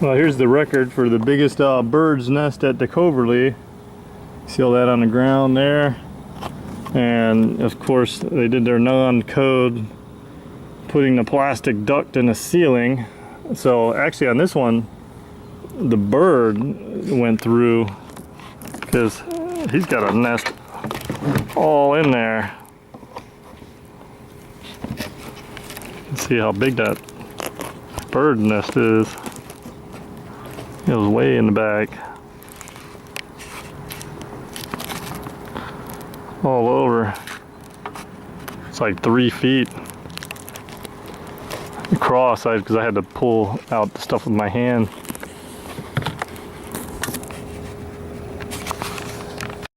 Well, here's the record for the biggest bird's nest at Decoverly. See all that on the ground there? And of course, they did their non-code putting the plastic duct in the ceiling. So actually on this one, the bird went through because he's got a nest all in there. See how big that bird nest is. It was way in the back. All over. It's like 3 feet across because I had to pull out the stuff with my hand.